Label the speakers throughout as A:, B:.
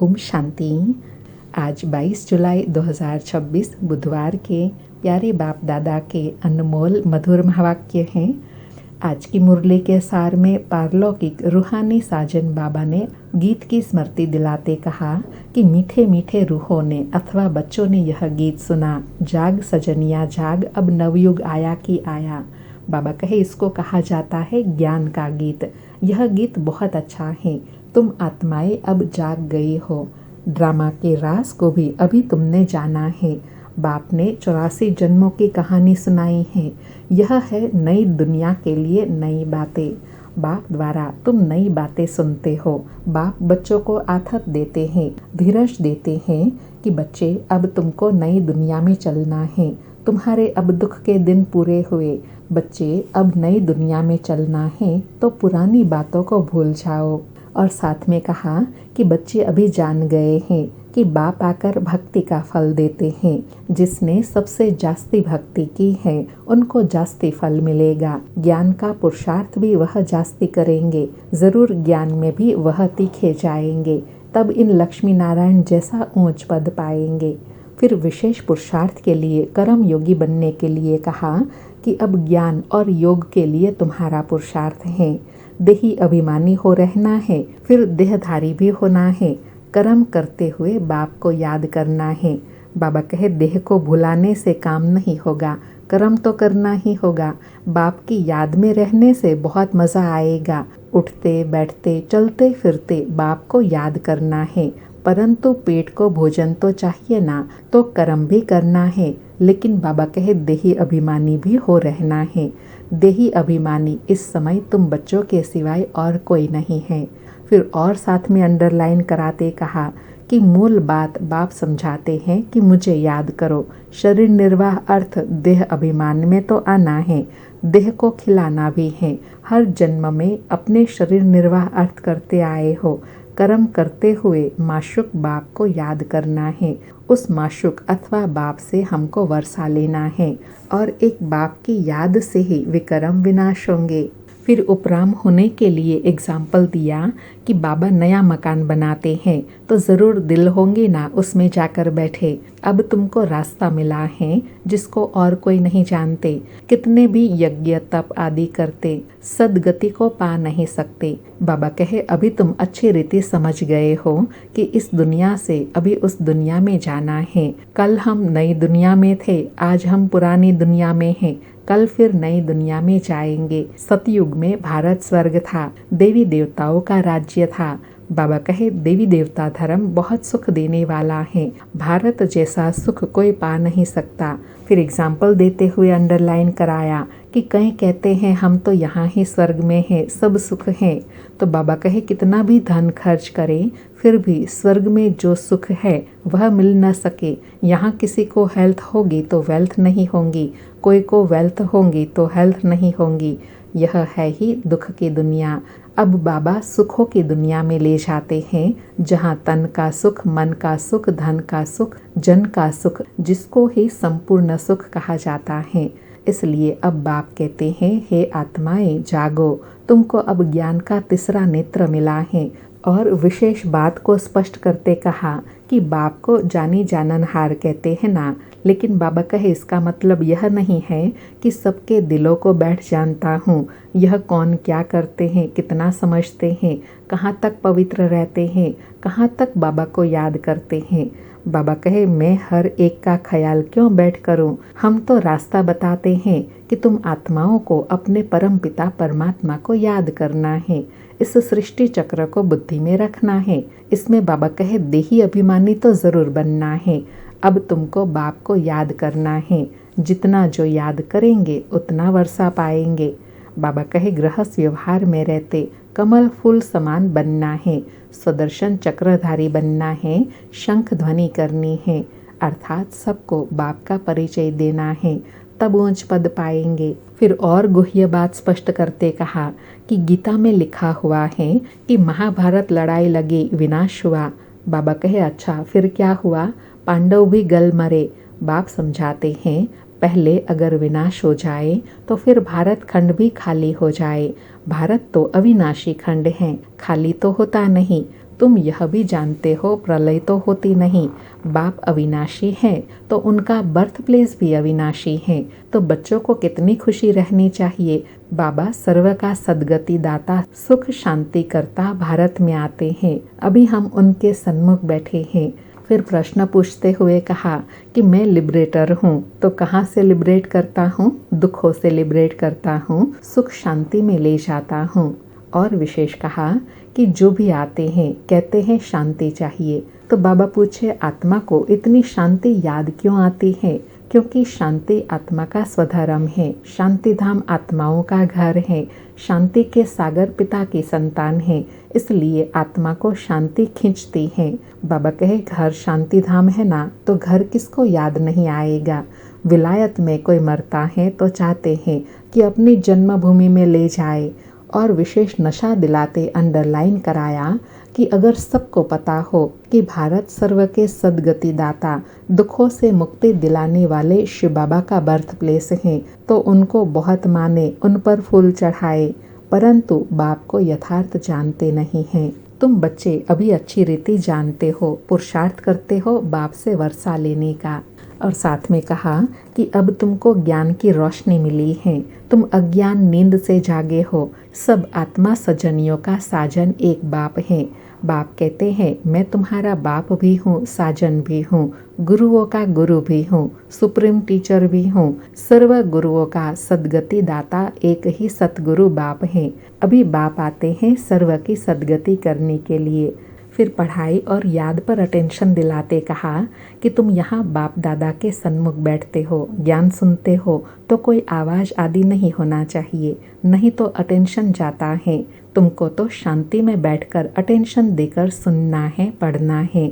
A: ओम शांति। आज 22 जुलाई 2026 बुधवार के प्यारे बाप दादा के अनमोल मधुर महावाक्य हैं। आज की मुरली के सार में पारलौकिक रूहानी साजन बाबा ने गीत की स्मृति दिलाते कहा कि मीठे मीठे रूहों ने अथवा बच्चों ने यह गीत सुना, जाग सजनिया जाग, अब नवयुग आया कि आया। बाबा कहे इसको कहा जाता है ज्ञान का गीत। यह गीत बहुत अच्छा है। तुम आत्माएं अब जाग गई हो। ड्रामा के राज को भी अभी तुमने जाना है। बाप ने 84 जन्मों की कहानी सुनाई है। यह है नई दुनिया के लिए नई बातें। बाप द्वारा तुम नई बातें सुनते हो। बाप बच्चों को आथत देते हैं, धीरज देते हैं कि बच्चे अब तुमको नई दुनिया में चलना है। तुम्हारे अब दुख के दिन पूरे हुए। बच्चे अब नई दुनिया में चलना है तो पुरानी बातों को भूल जाओ। और साथ में कहा कि बच्चे अभी जान गए हैं कि बाप आकर भक्ति का फल देते हैं। जिसने सबसे जास्ती भक्ति की है उनको जास्ती फल मिलेगा। ज्ञान का पुरुषार्थ भी वह जास्ती करेंगे, जरूर ज्ञान में भी वह तीखे जाएंगे। तब इन लक्ष्मी नारायण जैसा ऊंच पद पाएंगे। फिर विशेष पुरुषार्थ के लिए कर्म योगी बनने के लिए कहा कि अब ज्ञान और योग के लिए तुम्हारा पुरुषार्थ है। देही अभिमानी हो रहना है, फिर देहधारी भी होना है। कर्म करते हुए बाप को याद करना है। बाबा कहे देह को भुलाने से काम नहीं होगा, कर्म तो करना ही होगा। बाप की याद में रहने से बहुत मज़ा आएगा। उठते बैठते चलते फिरते बाप को याद करना है। परंतु पेट को भोजन तो चाहिए ना, तो कर्म भी करना है। लेकिन बाबा कहे देही अभिमानी भी हो रहना है। देही अभिमानी इस समय तुम बच्चों के सिवाय और कोई नहीं है। फिर और साथ में अंडरलाइन कराते कहा कि मूल बात बाप समझाते हैं कि मुझे याद करो। शरीर निर्वाह अर्थ देह अभिमान में तो आना है, देह को खिलाना भी है। हर जन्म में अपने शरीर निर्वाह अर्थ करते आए हो। कर्म करते हुए माशुक बाप को याद करना है। उस माशुक अथवा बाप से हमको वर्षा लेना है और एक बाप की याद से ही विकर्म विनाश होंगे। फिर उपराम होने के लिए एग्जाम्पल दिया कि बाबा नया मकान बनाते हैं तो ज़रूर दिल होंगे ना उसमें जाकर बैठे। अब तुमको रास्ता मिला है जिसको और कोई नहीं जानते। कितने भी यज्ञ तप आदि करते सदगति को पा नहीं सकते। बाबा कहे अभी तुम अच्छी रीति समझ गए हो कि इस दुनिया से अभी उस दुनिया में जाना है। कल हम नई दुनिया में थे, आज हम पुरानी दुनिया में हैं। कल फिर नई दुनिया में जाएंगे। सतयुग में भारत स्वर्ग था, देवी देवताओं का राज्य था। बाबा कहे देवी देवता धर्म बहुत सुख देने वाला है। भारत जैसा सुख कोई पा नहीं सकता। फिर एग्जाम्पल देते हुए अंडरलाइन कराया कि कहीं कहते हैं हम तो यहाँ ही स्वर्ग में हैं, सब सुख है। तो बाबा कहे कितना भी धन खर्च करें फिर भी स्वर्ग में जो सुख है वह मिल न सके। यहाँ किसी को हेल्थ होगी तो वेल्थ नहीं होंगी, कोई को वेल्थ होंगी तो हेल्थ नहीं होंगी। यह है ही दुख की दुनिया। अब बाबा सुखों की दुनिया में ले जाते हैं, जहाँ तन का सुख, मन का सुख, धन का सुख, जन का सुख, जिसको ही संपूर्ण सुख कहा जाता है। इसलिए अब बाप कहते हैं हे आत्माएं जागो, तुमको अब ज्ञान का तीसरा नेत्र मिला है। और विशेष बात को स्पष्ट करते कहा कि बाप को जानी जाननहार कहते हैं ना, लेकिन बाबा कहे इसका मतलब यह नहीं है कि सबके दिलों को बैठ जानता हूँ। यह कौन क्या करते हैं, कितना समझते हैं, कहाँ तक पवित्र रहते हैं, कहाँ तक बाबा को याद करते हैं। बाबा कहे मैं हर एक का ख्याल क्यों बैठ करूं। हम तो रास्ता बताते हैं कि तुम आत्माओं को अपने परम पिता परमात्मा को याद करना है। इस सृष्टि चक्र को बुद्धि में रखना है। इसमें बाबा कहे देही अभिमानी तो ज़रूर बनना है। अब तुमको बाप को याद करना है। जितना जो याद करेंगे उतना वर्षा पाएंगे। बाबा कहे गृहस्थ व्यवहार में रहते कमल फूल समान बनना है, स्वदर्शन चक्रधारी बनना है, शंख ध्वनि करनी है, अर्थात सबको बाप का परिचय देना है, तब ऊंच पद पाएंगे। फिर और गुह्य बात स्पष्ट करते कहा कि गीता में लिखा हुआ है कि महाभारत लड़ाई लगी, विनाश हुआ। बाबा कहे अच्छा फिर क्या हुआ, पांडव भी गल मरे। बाप समझाते हैं पहले अगर विनाश हो जाए तो फिर भारत खंड भी खाली हो जाए। भारत तो अविनाशी खंड है, खाली तो होता नहीं। तुम यह भी जानते हो प्रलय तो होती नहीं, बाप अविनाशी हैं तो उनका बर्थ प्लेस भी अविनाशी है, तो बच्चों को कितनी खुशी रहनी चाहिए। बाबा सर्व का सद्गति दाता सुख शांति करता भारत में आते हैं। अभी हम उनके सन्मुख बैठे हैं। फिर प्रश्न पूछते हुए कहा कि मैं लिबरेटर हूँ, तो कहाँ से लिबरेट करता हूँ? दुखों से लिबरेट करता हूँ, सुख शांति में ले जाता हूँ। और विशेष कहा कि जो भी आते हैं कहते हैं शांति चाहिए, तो बाबा पूछे आत्मा को इतनी शांति याद क्यों आती है? क्योंकि शांति आत्मा का स्वधर्म है, शांति धाम आत्माओं का घर है, शांति के सागर पिता की संतान है, इसलिए आत्मा को शांति खींचती है। बाबा कहे घर शांति धाम है ना, तो घर किसको याद नहीं आएगा। विलायत में कोई मरता है तो चाहते हैं कि अपनी जन्मभूमि में ले जाए, और विशेष नशा दिलाते अंडरलाइन कराया कि अगर सबको पता हो कि भारत सर्व के सद्गति दाता दुखों से मुक्ति दिलाने वाले शिव बाबा का बर्थ प्लेस है, तो उनको बहुत माने, उन पर फूल चढ़ाए, परंतु बाप को यथार्थ जानते नहीं हैं। तुम बच्चे अभी अच्छी रीति जानते हो, पुरुषार्थ करते हो बाप से वर्षा लेने का। और साथ में कहा कि अब तुमको ज्ञान की रोशनी मिली है, तुम अज्ञान नींद से जागे हो, सब आत्मा सजनियों का साजन एक बाप है। बाप कहते हैं मैं तुम्हारा बाप भी हूँ, साजन भी हूँ, गुरुओं का गुरु भी हूँ, सुप्रीम टीचर भी हूँ, सर्व गुरुओं का सद्गति दाता एक ही सतगुरु बाप है। अभी बाप आते हैं सर्व की सद्गति करने के लिए। फिर पढ़ाई और याद पर अटेंशन दिलाते कहा कि तुम यहाँ बाप दादा के सन्मुख बैठते हो, ज्ञान सुनते हो, तो कोई आवाज़ आदि नहीं होना चाहिए, नहीं तो अटेंशन जाता है। तुमको तो शांति में बैठकर अटेंशन देकर सुनना है, पढ़ना है।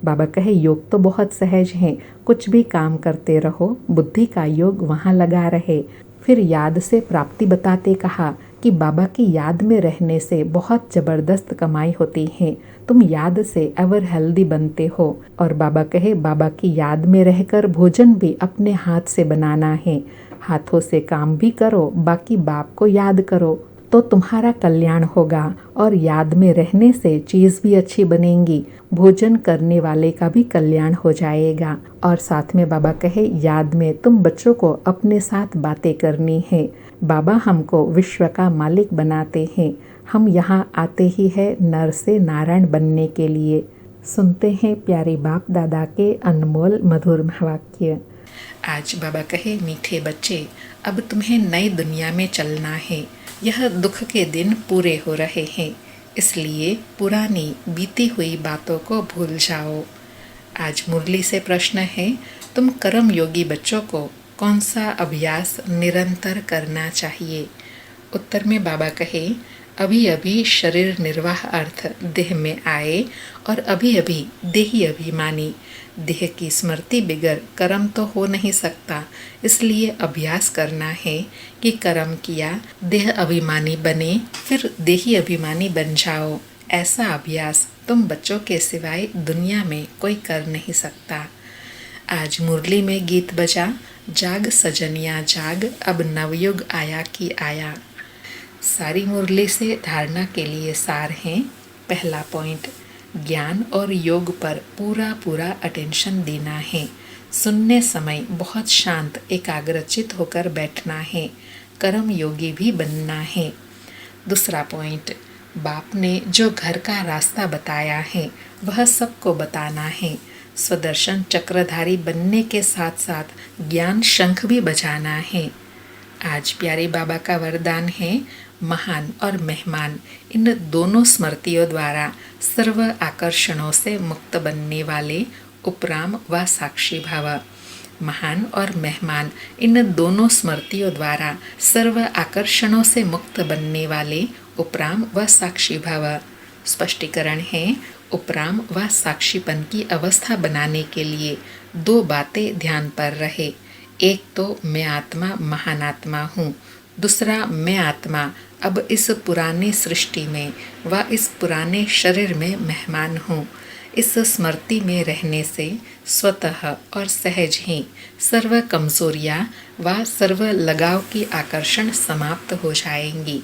A: बाबा कहे योग तो बहुत सहज है, कुछ भी काम करते रहो, बुद्धि का योग वहाँ लगा रहे। फिर याद से प्राप्ति बताते कहा कि बाबा की याद में रहने से बहुत ज़बरदस्त कमाई होती है, तुम याद से एवर हेल्दी बनते हो। और बाबा कहे बाबा की याद में रहकर भोजन भी अपने हाथ से बनाना है, हाथों से काम भी करो, बाकी बाप को याद करो, तो तुम्हारा कल्याण होगा। और याद में रहने से चीज़ भी अच्छी बनेंगी, भोजन करने वाले का भी कल्याण हो जाएगा। और साथ में बाबा कहे याद में तुम बच्चों को अपने साथ बातें करनी है। बाबा हमको विश्व का मालिक बनाते हैं, हम यहाँ आते ही है नर से नारायण बनने के लिए। सुनते हैं प्यारे बाप दादा के अनमोल मधुर वाक्य। आज बाबा कहे मीठे बच्चे, अब तुम्हें नई दुनिया में चलना है, यह दुख के दिन पूरे हो रहे हैं, इसलिए पुरानी बीती हुई बातों को भूल जाओ। आज मुरली से प्रश्न है, तुम कर्म योगी बच्चों को कौन सा अभ्यास निरंतर करना चाहिए? उत्तर में बाबा कहे अभी अभी शरीर निर्वाह अर्थ देह में आए और अभी अभी देही अभिमानी, देह की स्मृति बिगर कर्म तो हो नहीं सकता, इसलिए अभ्यास करना है कि कर्म किया, देह अभिमानी बने, फिर देही अभिमानी बन जाओ। ऐसा अभ्यास तुम बच्चों के सिवाय दुनिया में कोई कर नहीं सकता। आज मुरली में गीत बजा, जाग सजनिया जाग, अब नवयुग आया कि आया। सारी मुरली से धारणा के लिए सार हैं। पहला पॉइंट, ज्ञान और योग पर पूरा पूरा अटेंशन देना है। सुनने समय बहुत शांत एकाग्रचित होकर बैठना है, कर्म योगी भी बनना है। दूसरा पॉइंट, बाप ने जो घर का रास्ता बताया है वह सबको बताना है। स्वदर्शन चक्रधारी बनने के साथ साथ ज्ञान शंख भी बजाना है। आज प्यारे बाबा का वरदान है, महान और मेहमान इन दोनों स्मृतियों द्वारा सर्व आकर्षणों से मुक्त बनने वाले उपराम व साक्षी भव। महान और मेहमान इन दोनों स्मृतियों द्वारा सर्व आकर्षणों से मुक्त बनने वाले उपराम व साक्षी भव। स्पष्टीकरण है, उपराम व साक्षीपन की अवस्था बनाने के लिए दो बातें ध्यान पर रहे। एक तो मैं आत्मा महान आत्मा हूँ, दूसरा मैं आत्मा अब इस पुरानी सृष्टि में व इस पुराने शरीर में मेहमान हूँ। इस स्मृति में रहने से स्वतः और सहज ही सर्व कमजोरियाँ व सर्व लगाव की आकर्षण समाप्त हो जाएंगी।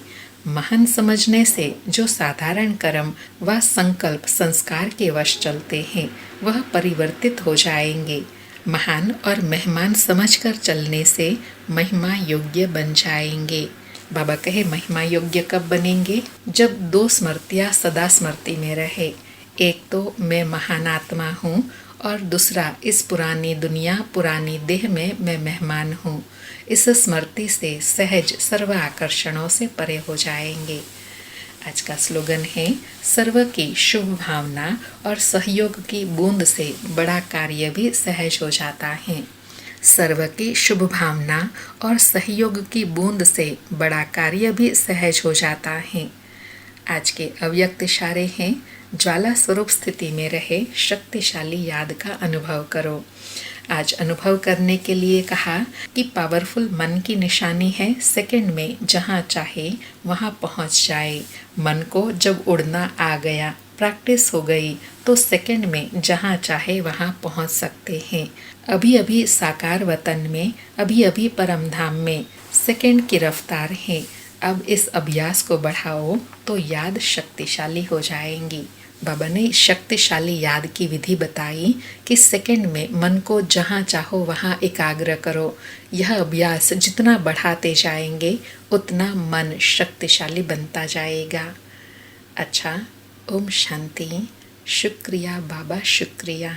A: महान समझने से जो साधारण कर्म व संकल्प संस्कार के वश चलते हैं वह परिवर्तित हो जाएंगे। महान और मेहमान समझकर चलने से महिमा योग्य बन जाएंगे। बाबा कहे महिमा योग्य कब बनेंगे? जब दो स्मृतियाँ सदा स्मृति में रहे। एक तो मैं महान आत्मा हूँ और दूसरा इस पुरानी दुनिया पुरानी देह में मैं मेहमान हूँ। इस स्मृति से सहज सर्व आकर्षणों से परे हो जाएंगे। आज का स्लोगन है, सर्व की शुभ भावना और सहयोग की बूंद से बड़ा कार्य भी सहज हो जाता है। सर्व की शुभ भावना और सहयोग की बूंद से बड़ा कार्य भी सहज हो जाता है। आज के अव्यक्त इशारे हैं, ज्वाला स्वरूप स्थिति में रहे शक्तिशाली याद का अनुभव करो। आज अनुभव करने के लिए कहा कि पावरफुल मन की निशानी है सेकंड में जहाँ चाहे वहाँ पहुँच जाए। मन को जब उड़ना आ गया, प्रैक्टिस हो गई तो सेकंड में जहाँ चाहे वहाँ पहुँच सकते हैं। अभी अभी साकार वतन में, अभी अभी परम धाम में सेकंड की रफ्तार है। अब इस अभ्यास को बढ़ाओ तो याद शक्तिशाली हो जाएंगी। बाबा ने शक्तिशाली याद की विधि बताई कि सेकंड में मन को जहाँ चाहो वहाँ एकाग्र करो। यह अभ्यास जितना बढ़ाते जाएंगे उतना मन शक्तिशाली बनता जाएगा। अच्छा, ओम शांति। शुक्रिया बाबा, शुक्रिया।